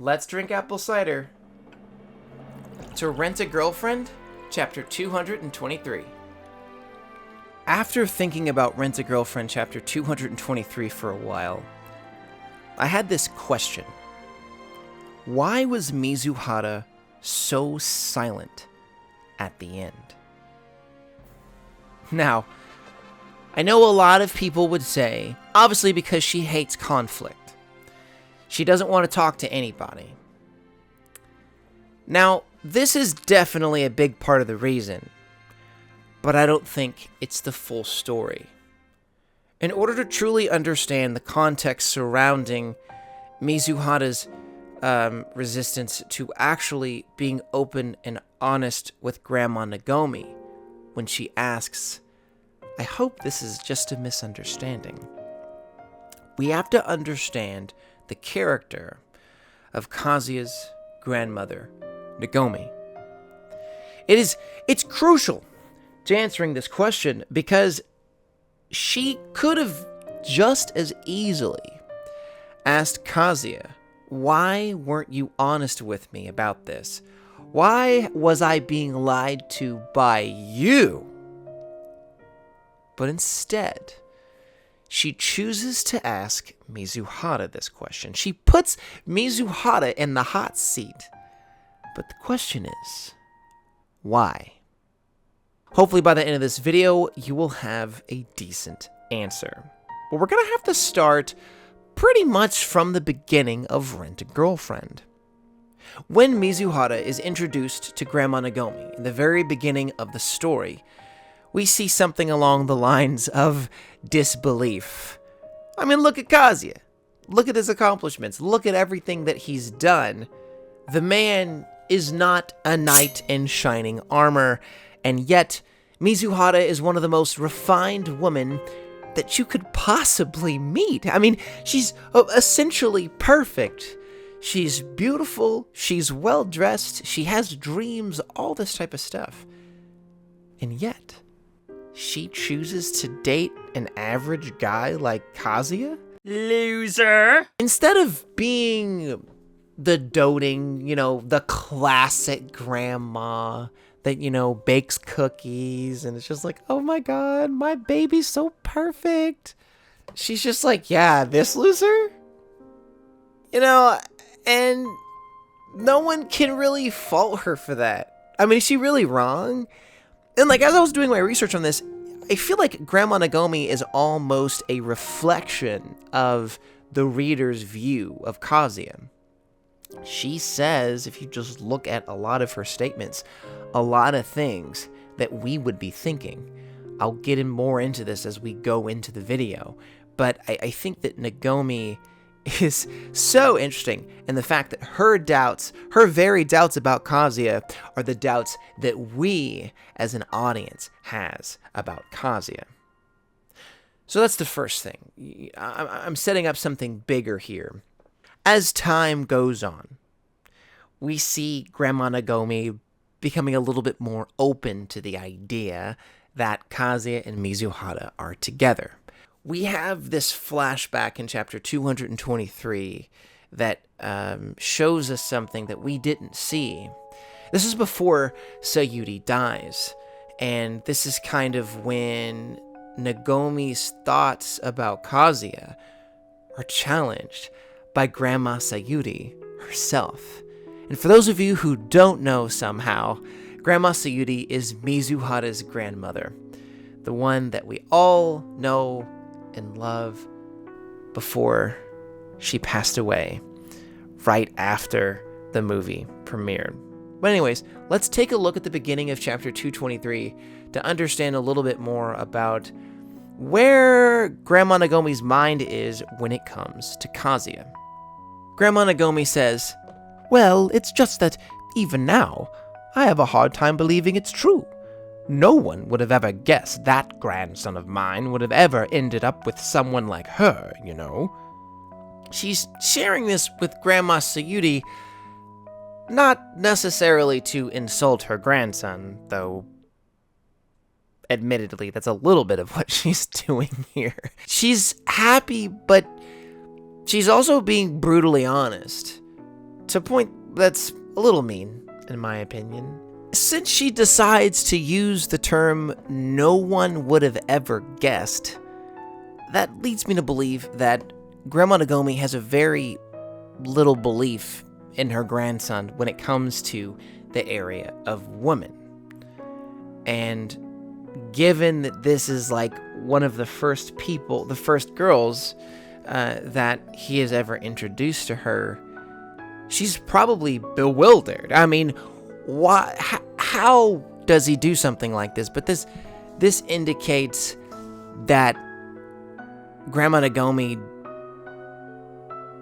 Let's Drink Apple Cider. To Rent a Girlfriend, Chapter 223. After thinking about Rent a Girlfriend, Chapter 223 for a while, I had this question. Why was Mizuhara so silent at the end? Now, I know a lot of people would say, obviously because she hates conflict. She doesn't want to talk to anybody. Now, this is definitely a big part of the reason, but I don't think it's the full story. In order to truly understand the context surrounding Mizuhara's resistance to actually being open and honest with Grandma Nagomi when she asks, I hope this is just a misunderstanding. We have to understand the character of Kazuya's grandmother, Nagomi. It's crucial to answering this question because she could have just as easily asked Kazuya, why weren't you honest with me about this? Why was I being lied to by you? But instead, she chooses to ask Mizuhara this question. She puts Mizuhara in the hot seat. But the question is, why? Hopefully by the end of this video, you will have a decent answer. But we're going to have to start pretty much from the beginning of Rent a Girlfriend. When Mizuhara is introduced to Grandma Nagomi in the very beginning of the story, we see something along the lines of disbelief. I mean, look at Kazuya. Look at his accomplishments. Look at everything that he's done. The man is not a knight in shining armor, and yet Mizuhara is one of the most refined women that you could possibly meet. I mean, she's essentially perfect. She's beautiful, she's well-dressed, she has dreams, all this type of stuff. And yet, she chooses to date an average guy like Kazuya? Loser! Instead of being the doting, the classic grandma that, bakes cookies and it's just like, oh my god, my baby's so perfect. She's just like, yeah, this loser? And no one can really fault her for that. I mean, is she really wrong? And as I was doing my research on this, I feel like Grandma Nagomi is almost a reflection of the reader's view of Kazuya. She says, if you just look at a lot of her statements, a lot of things that we would be thinking. I'll get in more into this as we go into the video, but I think that Nagomi is so interesting, and the fact that her very doubts about Kazuya are the doubts that we as an audience has about Kazuya. So that's the first thing. I'm setting up something bigger here. As time goes on, we see Grandma Nagomi becoming a little bit more open to the idea that Kazuya and Mizuhara are together. We have this flashback in chapter 223 that shows us something that we didn't see. This is before Sayuri dies, and this is kind of when Nagomi's thoughts about Kazuya are challenged by Grandma Sayuri herself. And for those of you who don't know somehow, Grandma Sayuri is Mizuhara's grandmother, the one that we all know and love before she passed away right after the movie premiered. But anyways, let's take a look at the beginning of chapter 223 to understand a little bit more about where Grandma Nagomi's mind is when it comes to Kazuya. Grandma Nagomi says, well, it's just that even now, I have a hard time believing it's true. No one would have ever guessed that grandson of mine would have ever ended up with someone like her, She's sharing this with Grandma Sayuri, not necessarily to insult her grandson, though admittedly that's a little bit of what she's doing here. She's happy, but she's also being brutally honest. to a point that's a little mean, in my opinion. Since she decides to use the term no one would have ever guessed, that leads me to believe that Grandma Nagomi has a very little belief in her grandson when it comes to the area of women. And given that this is like one of the first girls that he has ever introduced to her, she's probably bewildered. I mean, why? How does he do something like this? But this indicates that Grandma Nagomi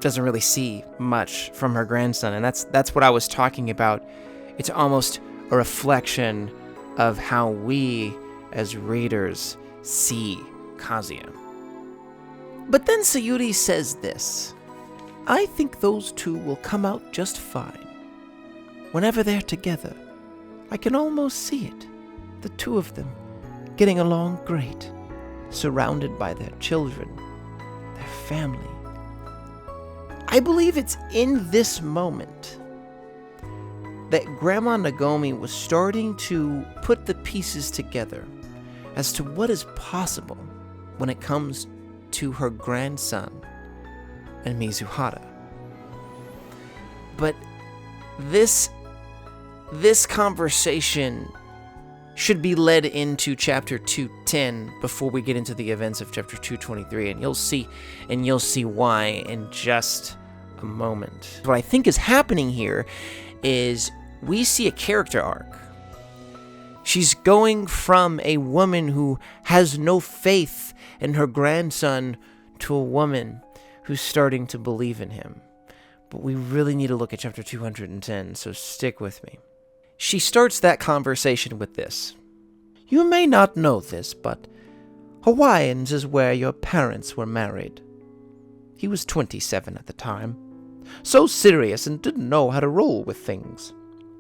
doesn't really see much from her grandson, and that's what I was talking about. It's almost a reflection of how we as readers see Kazuya. But then Sayuri says this: I think those two will come out just fine. Whenever they're together, I can almost see it. The two of them getting along great, surrounded by their children, their family. I believe it's in this moment that Grandma Nagomi was starting to put the pieces together as to what is possible when it comes to her grandson and Mizuhara. But this conversation should be led into chapter 210 before we get into the events of chapter 223, and you'll see why in just a moment. What I think is happening here is we see a character arc. She's going from a woman who has no faith in her grandson to a woman who's starting to believe in him. But we really need to look at chapter 210, so stick with me. She starts that conversation with this: You may not know this, but Hawaiians is where your parents were married. He was 27 at the time, so serious and didn't know how to roll with things.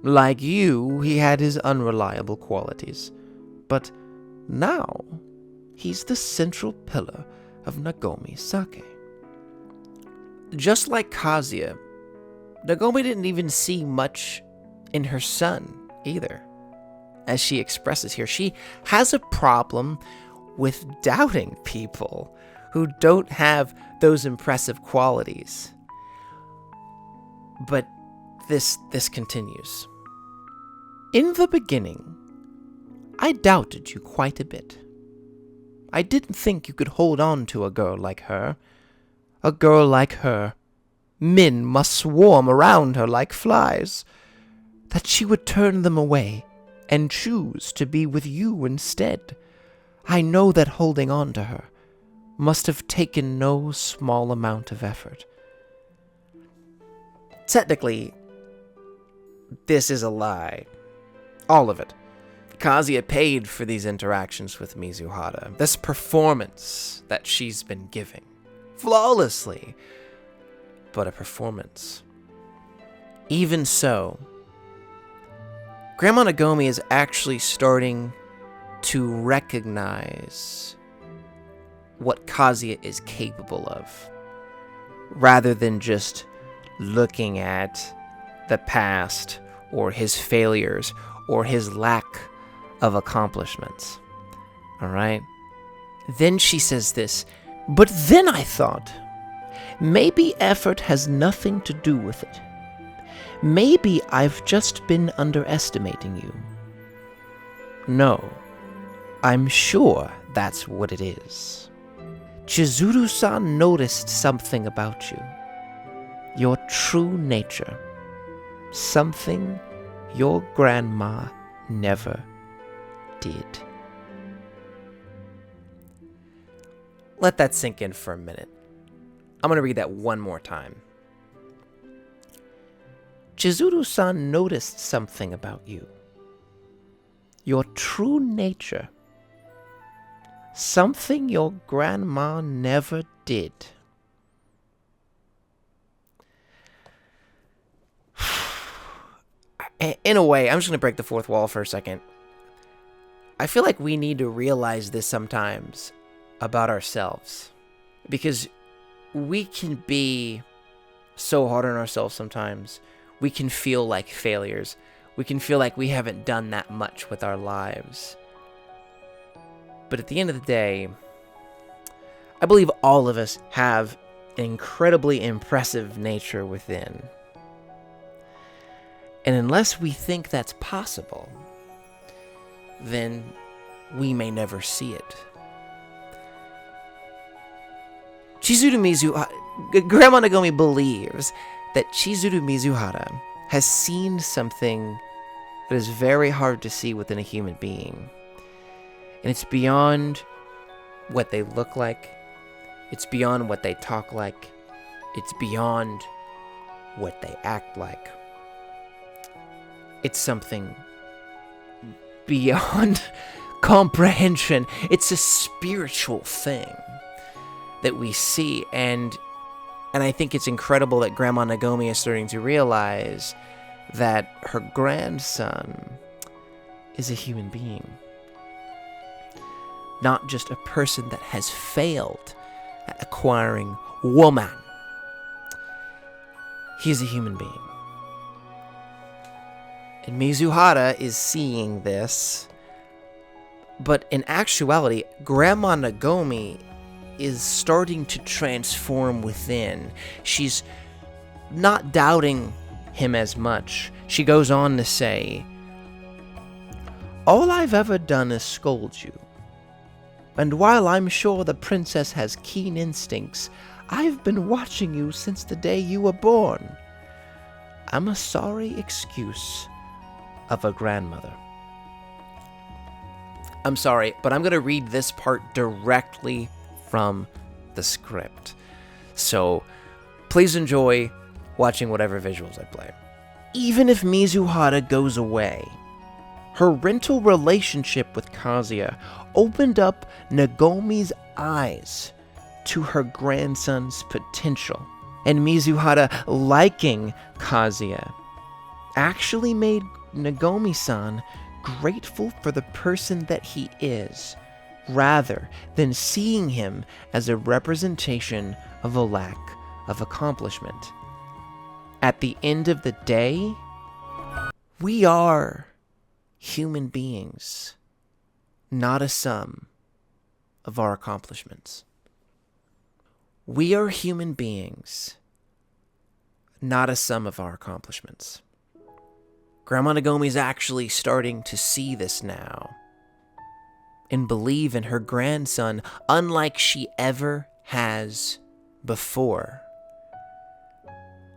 Like you, he had his unreliable qualities, but now he's the central pillar of Nagomi Sake. Just like Kazuya, Nagomi didn't even see much in her son either. As she expresses here, she has a problem with doubting people who don't have those impressive qualities. But this continues. In the beginning, I doubted you quite a bit. I didn't think you could hold on to a girl like her. A girl like her. Men must swarm around her like flies. That she would turn them away and choose to be with you instead. I know that holding on to her must have taken no small amount of effort. Technically, this is a lie. All of it. Kazuya paid for these interactions with Mizuhara. This performance that she's been giving. Flawlessly. But a performance. Even so, Grandma Nagomi is actually starting to recognize what Kazuya is capable of, rather than just looking at the past or his failures or his lack of accomplishments. Alright? Then she says this: But then I thought, maybe effort has nothing to do with it. Maybe I've just been underestimating you. No, I'm sure that's what it is. Chizuru-san noticed something about you. Your true nature. Something your grandma never did. Let that sink in for a minute. I'm going to read that one more time. Chizuru-san noticed something about you. Your true nature. Something your grandma never did. In a way, I'm just going to break the fourth wall for a second. I feel like we need to realize this sometimes about ourselves. Because we can be so hard on ourselves sometimes. We can feel like failures. We can feel like we haven't done that much with our lives. But at the end of the day, I believe all of us have an incredibly impressive nature within. And unless we think that's possible, then we may never see it. Grandma Nagomi believes that Chizuru Mizuhara has seen something that is very hard to see within a human being. And it's beyond what they look like. It's beyond what they talk like. It's beyond what they act like. It's something beyond comprehension. It's a spiritual thing that we see, and I think it's incredible that Grandma Nagomi is starting to realize that her grandson is a human being. Not just a person that has failed at acquiring woman. He's a human being. And Mizuhara is seeing this, but in actuality, Grandma Nagomi is starting to transform within. She's not doubting him as much. She goes on to say, "All I've ever done is scold you. And while I'm sure the princess has keen instincts, I've been watching you since the day you were born. I'm a sorry excuse of a grandmother." I'm sorry, but I'm going to read this part directly from the script. So please enjoy watching whatever visuals I play. Even if Mizuhara goes away, her rental relationship with Kazuya opened up Nagomi's eyes to her grandson's potential. And Mizuhara liking Kazuya actually made Nagomi-san grateful for the person that he is, rather than seeing him as a representation of a lack of accomplishment. At the end of the day, we are human beings, not a sum of our accomplishments. We are human beings, not a sum of our accomplishments. Grandma Nagomi's actually starting to see this now and believe in her grandson unlike she ever has before.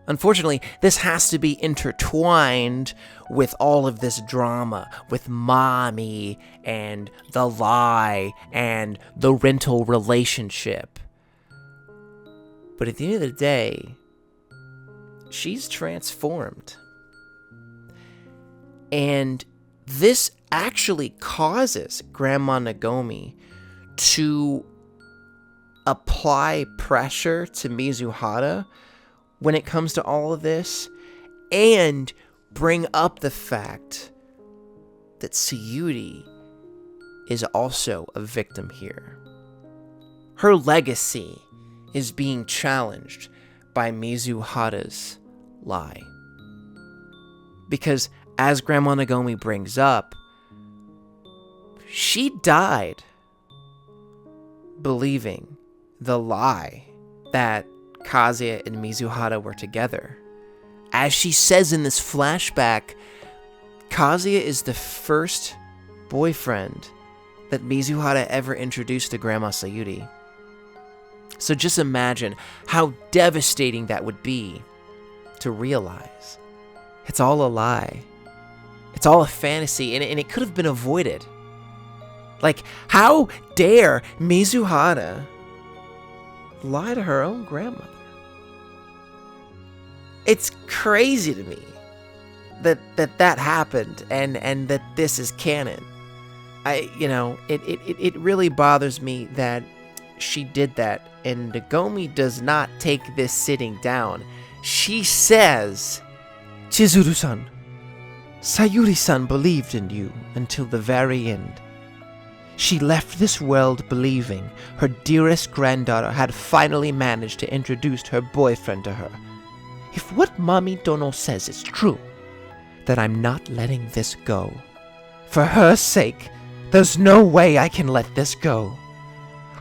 Unfortunately, this has to be intertwined with all of this drama, with mommy and the lie and the rental relationship. But at the end of the day, she's transformed. And this actually causes Grandma Nagomi to apply pressure to Mizuhara when it comes to all of this, and bring up the fact that Sayuri is also a victim here. Her legacy is being challenged by Mizuhara's lie. Because as Grandma Nagomi brings up, she died believing the lie that Kazuya and Mizuhara were together. As she says in this flashback, Kazuya is the first boyfriend that Mizuhara ever introduced to Grandma Sayuri. So just imagine how devastating that would be to realize it's all a lie. It's all a fantasy, and it could have been avoided. Like, how dare Mizuhara lie to her own grandmother? It's crazy to me that happened, and that this is canon. It really bothers me that she did that, and Nagomi does not take this sitting down. She says, "Chizuru-san, Sayuri-san believed in you until the very end. She left this world believing her dearest granddaughter had finally managed to introduce her boyfriend to her. If what Mami Dono says is true, then I'm not letting this go. For her sake, there's no way I can let this go.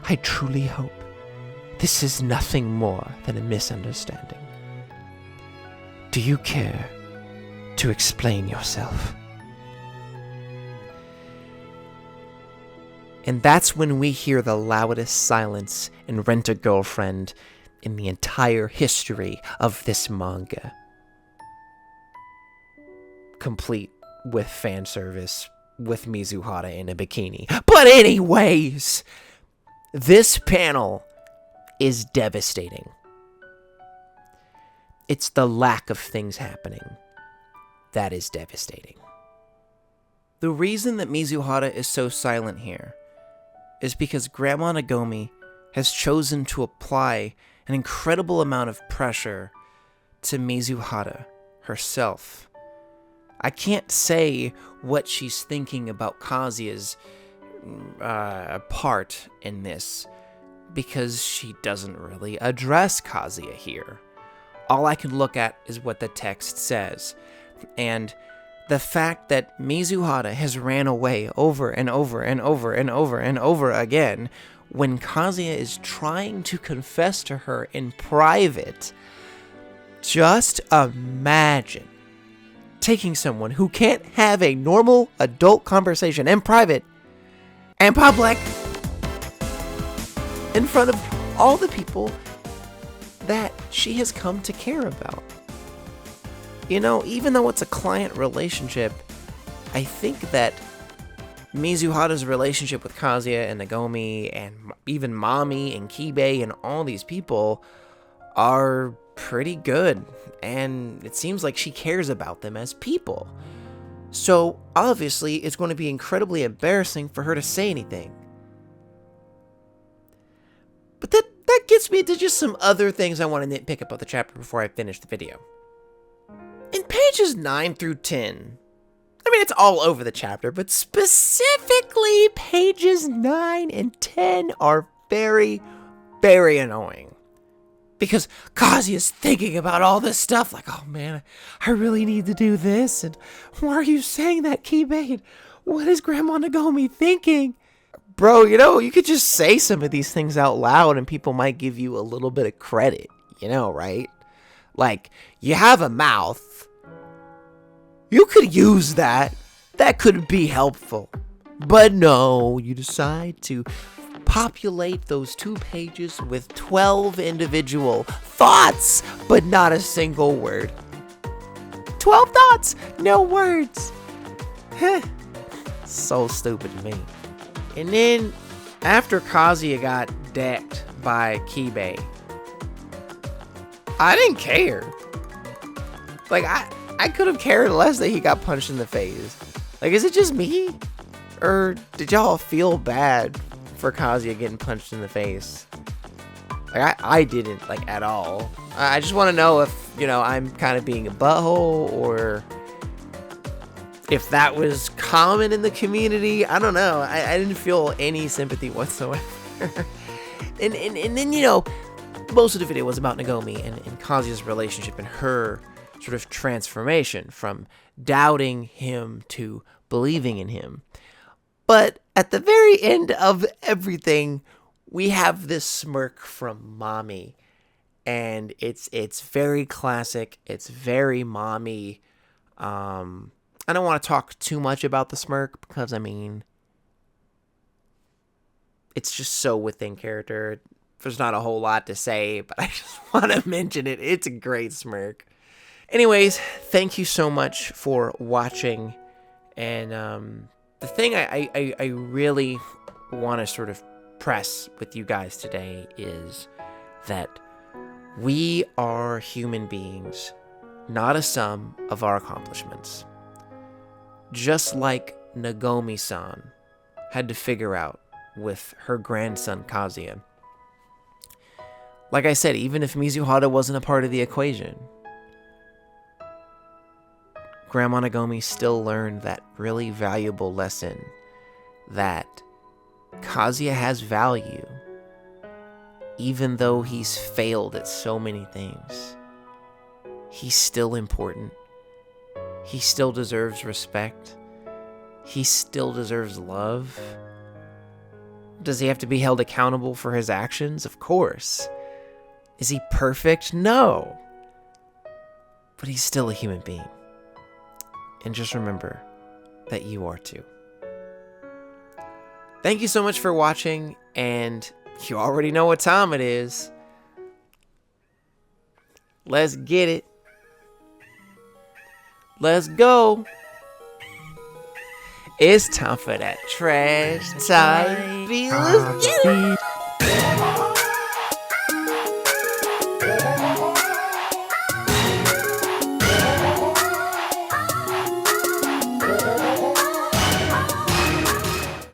I truly hope this is nothing more than a misunderstanding. Do you care to explain yourself? And that's when we hear the loudest silence in Rent-A-Girlfriend in the entire history of this manga. Complete with fan service, with Mizuhara in a bikini. But anyways, this panel is devastating. It's the lack of things happening that is devastating. The reason that Mizuhara is so silent here is because Grandma Nagomi has chosen to apply an incredible amount of pressure to Mizuhara herself. I can't say what she's thinking about Kazuya's part in this, because she doesn't really address Kazuya here. All I can look at is what the text says, and the fact that Mizuhara has ran away over and over and over and over and over again when Kazuya is trying to confess to her in private. Just imagine taking someone who can't have a normal adult conversation in private and public in front of all the people that she has come to care about. You know, even though it's a client relationship, I think that Mizuhara's relationship with Kazuya and Nagomi and even Mami and Kibe and all these people are pretty good. And it seems like she cares about them as people. So, obviously, it's going to be incredibly embarrassing for her to say anything. But that gets me to just some other things I want to nitpick about the chapter before I finish the video. In pages 9 through 10, I mean, it's all over the chapter, but specifically pages 9 and 10 are very, very annoying. Because Kazuya's thinking about all this stuff, like, oh man, I really need to do this, and why are you saying that, Kibe? What is Grandma Nagomi thinking? Bro, you know, you could just say some of these things out loud and people might give you a little bit of credit, you know, right? Like, you have a mouth. You could use that. That could be helpful. But no, you decide to populate those 2 pages with 12 individual thoughts, but not a single word. 12 thoughts, no words. So stupid to me. And then, after Kazuya got decked by Kibe, I didn't care. Like, I could have cared less that he got punched in the face. Like, is it just me? Or did y'all feel bad for Kazuya getting punched in the face? Like, I didn't, like, at all. I just want to know if, you know, I'm kind of being a butthole, or if that was common in the community. I don't know. I didn't feel any sympathy whatsoever. and then, you know, most of the video was about Nagomi and Kazuya's relationship and her sort of transformation from doubting him to believing in him. But at the very end of everything, we have this smirk from Mami, and it's very classic. It's very Mami. I don't want to talk too much about the smirk because, I mean, it's just so within character. There's not a whole lot to say, but I just want to mention it. It's a great smirk. Anyways, thank you so much for watching. And the thing I really want to sort of press with you guys today is that we are human beings, not a sum of our accomplishments. Just like Nagomi-san had to figure out with her grandson Kazuya. Like I said, even if Mizuhara wasn't a part of the equation, Grandma Nagomi still learned that really valuable lesson that Kazuya has value, even though he's failed at so many things. he's still important. He still deserves respect. He still deserves love. Does he have to be held accountable for his actions? Of course. Is he perfect? No. But he's still a human being. And just remember that you are too. Thank you so much for watching, and you already know what time it is. Let's get it. Let's go. It's time for that trash type beat. Let's get it.